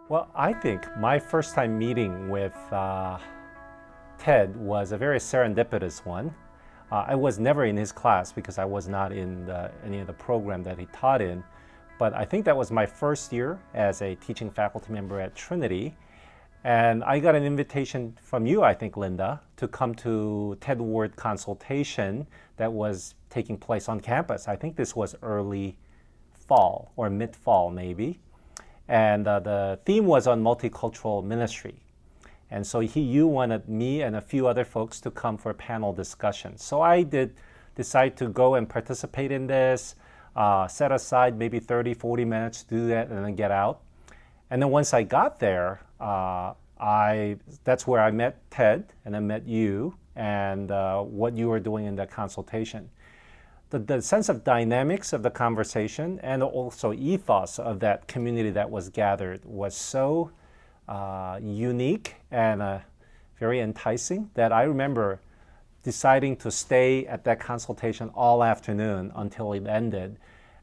Well, I think my first time meeting with Ted was a very serendipitous one. I was never in his class because I was not in any of the program that he taught in. But I think that was my first year as a teaching faculty member at Trinity. And I got an invitation from you, I think, Linda, to come to Ted Ward consultation that was taking place on campus. I think this was early fall or mid fall, maybe. And the theme was on multicultural ministry. And so you wanted me and a few other folks to come for a panel discussion. So I did decide to go and participate in this, set aside maybe 30, 40 minutes to do that and then get out. And then once I got there, that's where I met Ted and I met you and what you were doing in that consultation. The sense of dynamics of the conversation and also ethos of that community that was gathered was so unique and very enticing that I remember deciding to stay at that consultation all afternoon until it ended.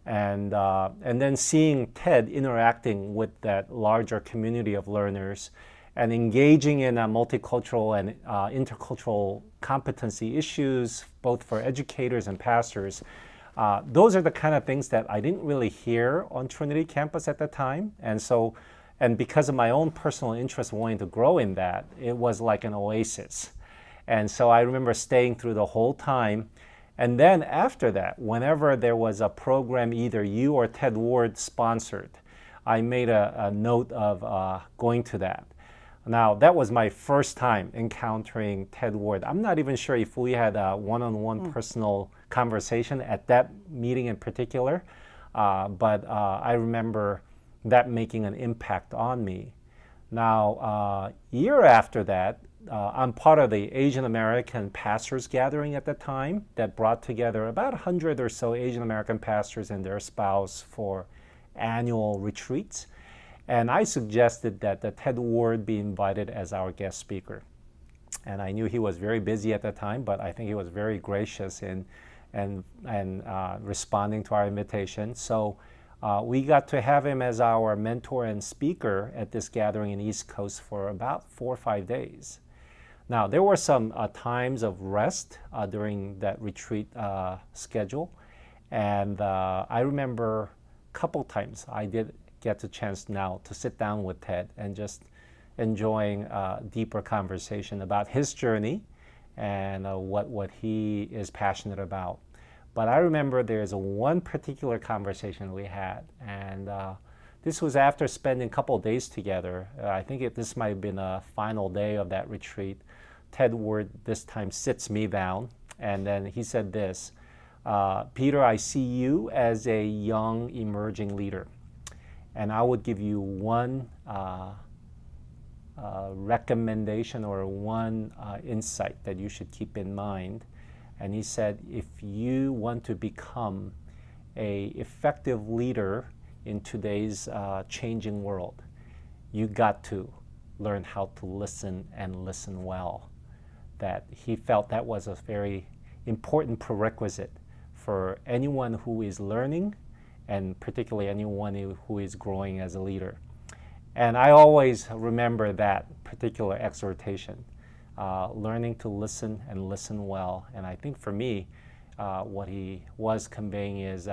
And then seeing Ted interacting with that larger community of learners and engaging in multicultural and intercultural competency issues, both for educators and pastors. Those are the kind of things that I didn't really hear on Trinity campus at the time. And because of my own personal interest wanting to grow in that, it was like an oasis. And so I remember staying through the whole time. And then after that, whenever there was a program either you or Ted Ward sponsored, I made a note of going to that. Now, that was my first time encountering Ted Ward. I'm not even sure if we had a one-on-one personal conversation at that meeting in particular, but I remember that making an impact on me. Now, year after that, I'm part of the Asian American pastors gathering at the time that brought together about 100 or so Asian American pastors and their spouse for annual retreats. And I suggested that Ted Ward be invited as our guest speaker. And I knew he was very busy at the time, but I think he was very gracious in responding to our invitation. So we got to have him as our mentor and speaker at this gathering in East Coast for about 4 or 5 days. Now, there were some times of rest during that retreat schedule. And I remember a couple times I did get the chance now to sit down with Ted and just enjoying deeper conversation about his journey and what he is passionate about. But I remember there's one particular conversation we had, and this was after spending a couple of days together. I think this might have been a final day of that retreat. Ted Ward this time sits me down, and then he said this, Peter, I see you as a young emerging leader. And I would give you one recommendation or one insight that you should keep in mind. And he said, if you want to become an effective leader in today's changing world, you got to learn how to listen and listen well. That he felt that was a very important prerequisite for anyone who is learning and particularly anyone who is growing as a leader. And I always remember that particular exhortation, learning to listen and listen well. And I think for me, what he was conveying is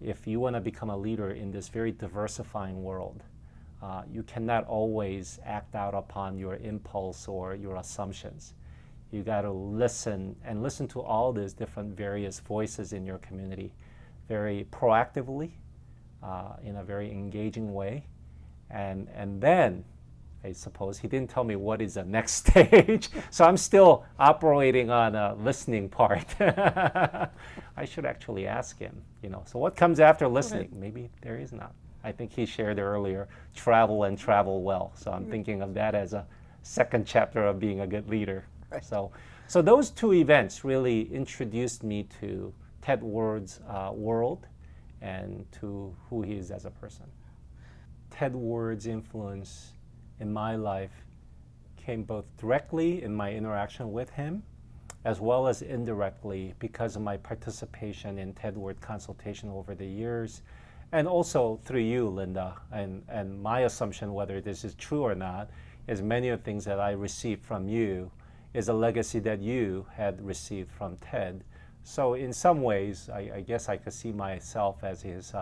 if you want to become a leader in this very diversifying world, you cannot always act out upon your impulse or your assumptions. You got to listen and listen to all these different various voices in your community very proactively, in a very engaging way. And then, I suppose, he didn't tell me what is the next stage, so I'm still operating on a listening part. I should actually ask him, so what comes after listening? Maybe there is not. I think he shared earlier, travel and travel well. So I'm thinking of that as a second chapter of being a good leader. Right. So those two events really introduced me to Ted Ward's world and to who he is as a person. Ted Ward's influence in my life came both directly in my interaction with him as well as indirectly because of my participation in Ted Ward consultation over the years And also through you, Linda, and my assumption, whether this is true or not, is many of the things that I received from you is a legacy that you had received from Ted. So in some ways, I guess I could see myself as his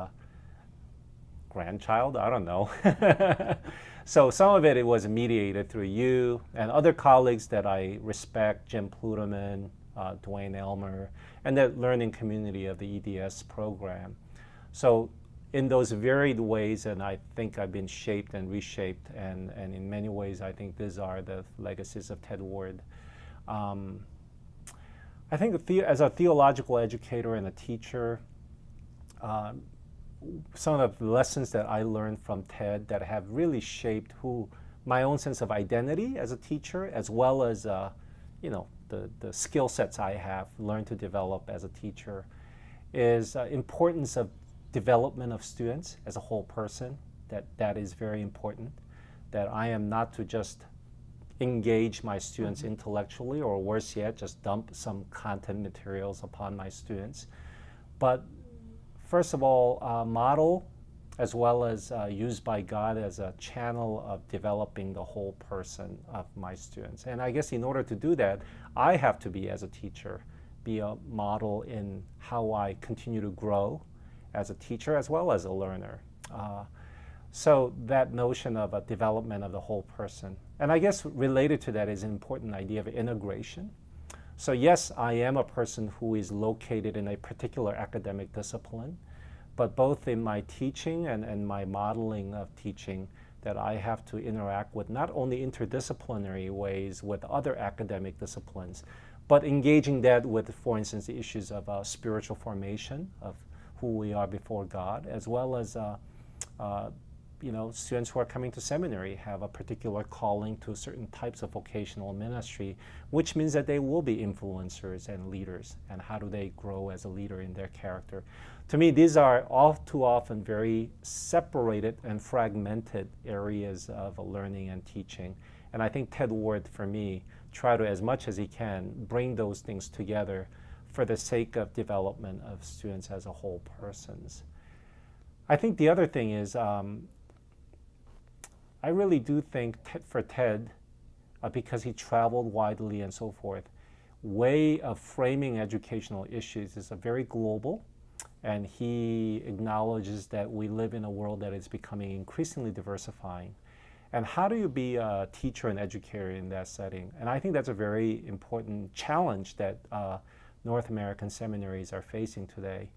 grandchild. I don't know. So some of it was mediated through you and other colleagues that I respect, Jim Pluterman, Dwayne Elmer, and the learning community of the EDS program. So in those varied ways, and I think I've been shaped and reshaped, and in many ways, I think these are the legacies of Ted Ward. I think as a theological educator and a teacher, some of the lessons that I learned from Ted that have really shaped my own sense of identity as a teacher, as well as the skill sets I have learned to develop as a teacher, is importance of development of students as a whole person. That is very important. That I am not to just engage my students intellectually, or worse yet, just dump some content materials upon my students, but first of all, model as well as used by God as a channel of developing the whole person of my students. And I guess in order to do that, I have to be, as a teacher, be a model in how I continue to grow as a teacher as well as a learner. So that notion of a development of the whole person. And I guess related to that is an important idea of integration. So yes, I am a person who is located in a particular academic discipline, but both in my teaching and my modeling of teaching, that I have to interact with not only interdisciplinary ways with other academic disciplines, but engaging that with, for instance, the issues of spiritual formation, of who we are before God, as well as students who are coming to seminary have a particular calling to certain types of vocational ministry, which means that they will be influencers and leaders. And how do they grow as a leader in their character? To me, these are all too often very separated and fragmented areas of learning and teaching. And I think Ted Ward, for me, try to, as much as he can, bring those things together for the sake of development of students as a whole persons. I think the other thing is, I really do think for Ted, because he traveled widely and so forth, way of framing educational issues is a very global, and he acknowledges that we live in a world that is becoming increasingly diversifying. And how do you be a teacher and educator in that setting? And I think that's a very important challenge that North American seminaries are facing today.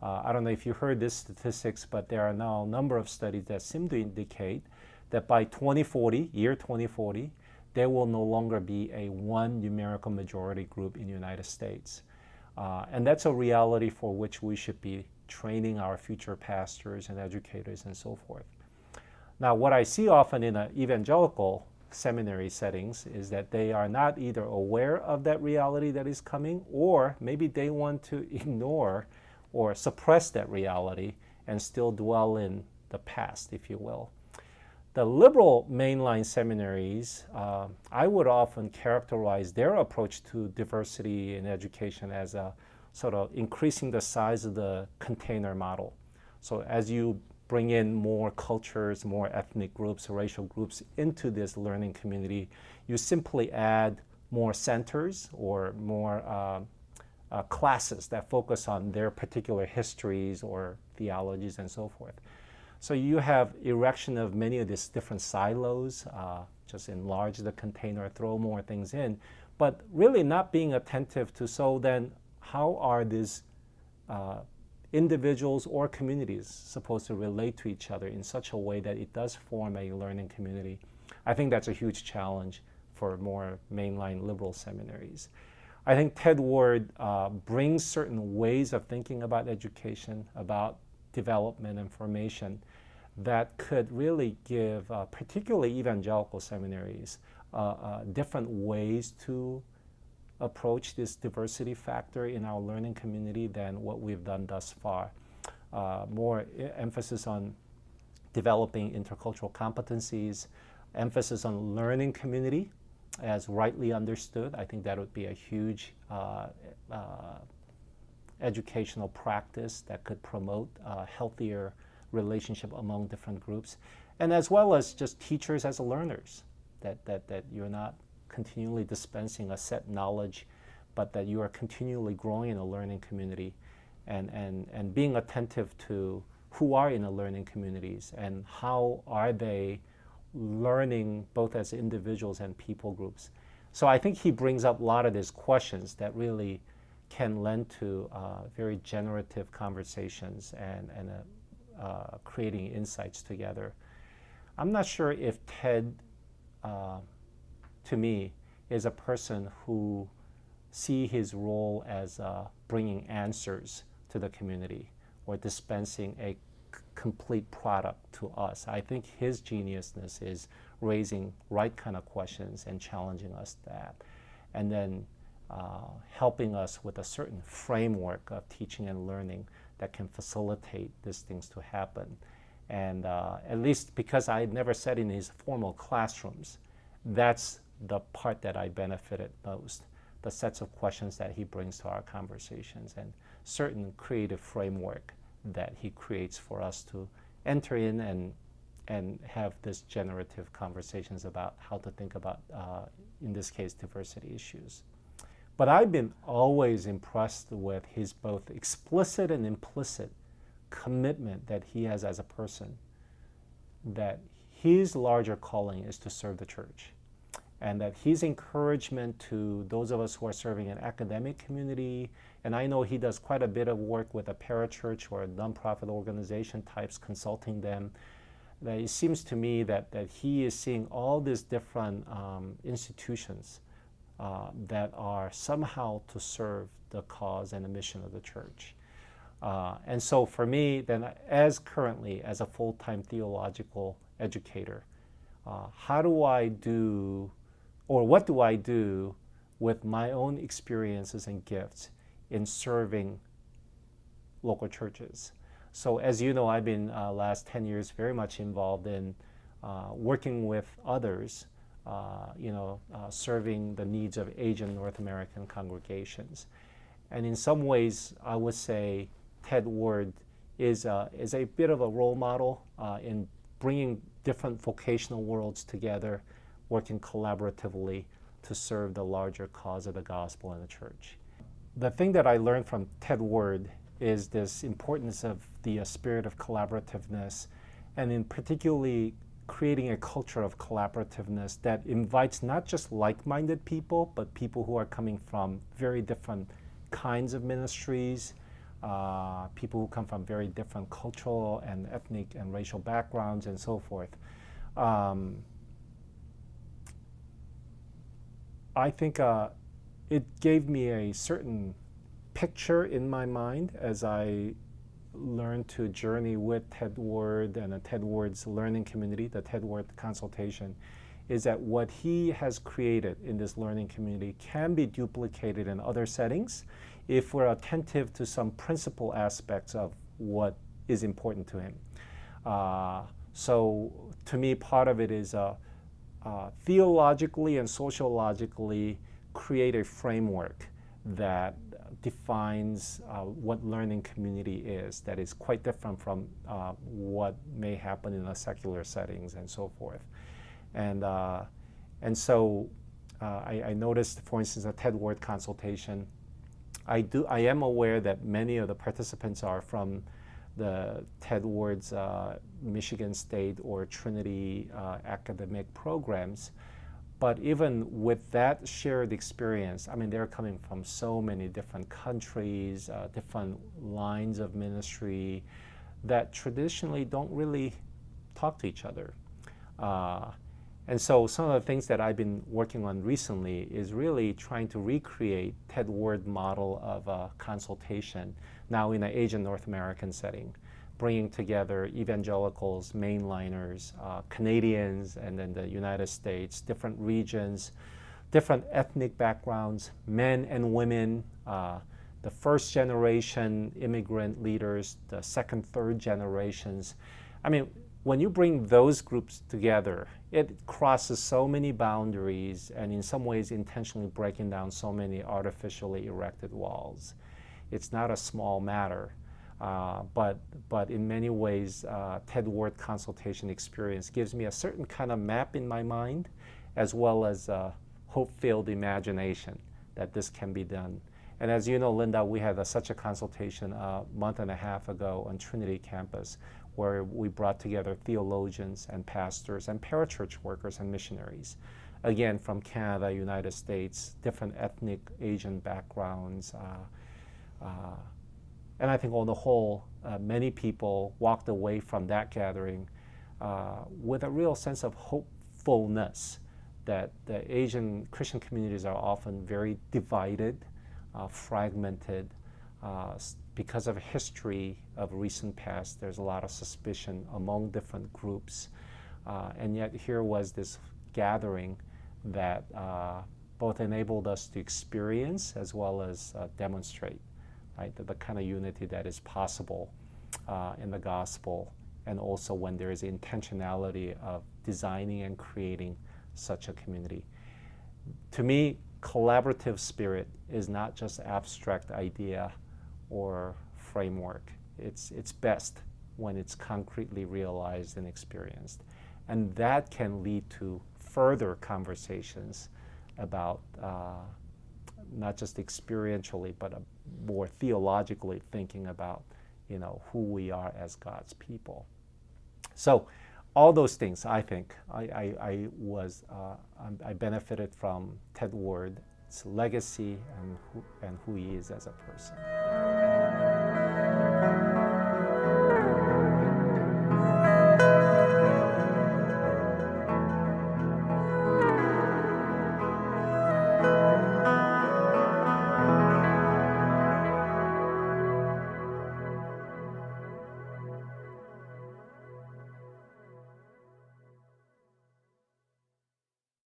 I don't know if you heard this statistics, but there are now a number of studies that seem to indicate that by 2040, year 2040, there will no longer be a one numerical majority group in the United States. And that's a reality for which we should be training our future pastors and educators and so forth. Now, what I see often in evangelical seminary settings is that they are not either aware of that reality that is coming, or maybe they want to ignore or suppress that reality and still dwell in the past, if you will. The liberal mainline seminaries, I would often characterize their approach to diversity in education as a sort of increasing the size of the container model. So as you bring in more cultures, more ethnic groups, racial groups into this learning community, you simply add more centers or more classes that focus on their particular histories or theologies and so forth. So you have erection of many of these different silos, just enlarge the container, throw more things in, but really not being attentive to, so then how are these individuals or communities supposed to relate to each other in such a way that it does form a learning community? I think that's a huge challenge for more mainline liberal seminaries. I think Ted Ward brings certain ways of thinking about education, about development and formation, that could really give, particularly evangelical seminaries, different ways to approach this diversity factor in our learning community than what we've done thus far. More emphasis on developing intercultural competencies, emphasis on learning community as rightly understood. I think that would be a huge educational practice that could promote healthier relationship among different groups, and as well as just teachers as learners, that you're not continually dispensing a set knowledge, but that you are continually growing in a learning community, and being attentive to who are in the learning communities and how are they learning both as individuals and people groups. So I think he brings up a lot of these questions that really can lend to very generative conversations and creating insights together. I'm not sure if Ted, to me, is a person who see his role as bringing answers to the community or dispensing a complete product to us. I think his geniusness is raising right kind of questions and challenging us that, and then helping us with a certain framework of teaching and learning that can facilitate these things to happen. And at least because I had never sat in his formal classrooms, that's the part that I benefited most, the sets of questions that he brings to our conversations and certain creative framework that he creates for us to enter in and have this generative conversations about how to think about, in this case, diversity issues. But I've been always impressed with his both explicit and implicit commitment that he has as a person, that his larger calling is to serve the church, and that his encouragement to those of us who are serving an academic community, and I know he does quite a bit of work with a parachurch or a nonprofit organization types, consulting them, that it seems to me that he is seeing all these different institutions that are somehow to serve the cause and the mission of the church. And so for me, then currently as a full-time theological educator, how do I do, or what do I do with my own experiences and gifts in serving local churches? So as you know, I've been last 10 years very much involved in working with others, serving the needs of Asian North American congregations. And in some ways, I would say Ted Ward is a bit of a role model in bringing different vocational worlds together, working collaboratively to serve the larger cause of the gospel and the church. The thing that I learned from Ted Ward is this importance of the spirit of collaborativeness, and in particularly creating a culture of collaborativeness that invites not just like-minded people, but people who are coming from very different kinds of ministries, people who come from very different cultural and ethnic and racial backgrounds and so forth. I think it gave me a certain picture in my mind as I learned to journey with Ted Ward and Ted Ward's learning community, the Ted Ward consultation, is that what he has created in this learning community can be duplicated in other settings if we're attentive to some principal aspects of what is important to him. So to me, part of it is theologically and sociologically create a framework that defines what learning community is, that is quite different from what may happen in the secular settings and so forth. And so I noticed, for instance, a Ted Ward consultation. I am aware that many of the participants are from the Ted Ward's Michigan State or Trinity academic programs. But even with that shared experience, I mean, they're coming from so many different countries, different lines of ministry that traditionally don't really talk to each other. And so some of the things that I've been working on recently is really trying to recreate Ted Ward model of consultation now in an Asian North American setting, bringing together evangelicals, mainliners, Canadians, and then the United States, different regions, different ethnic backgrounds, men and women, the first generation immigrant leaders, the second, third generations. I mean, when you bring those groups together, it crosses so many boundaries and in some ways intentionally breaking down so many artificially erected walls. It's not a small matter. But in many ways, Ted Ward consultation experience gives me a certain kind of map in my mind, as well as a hope-filled imagination that this can be done. And as you know, Linda, we had such a consultation a month and a half ago on Trinity campus, where we brought together theologians and pastors and parachurch workers and missionaries, again from Canada, United States, different ethnic Asian backgrounds. And I think on the whole, many people walked away from that gathering with a real sense of hopefulness that the Asian Christian communities are often very divided, fragmented. Because of history of recent past, there's a lot of suspicion among different groups. And yet here was this gathering that both enabled us to experience as well as demonstrate, right, the kind of unity that is possible in the gospel, and also when there is intentionality of designing and creating such a community. To me, collaborative spirit is not just abstract idea or framework. It's best when it's concretely realized and experienced. And that can lead to further conversations about not just experientially, but more theologically thinking about, who we are as God's people. So all those things, I think, I benefited from Ted Ward's legacy and who he is as a person.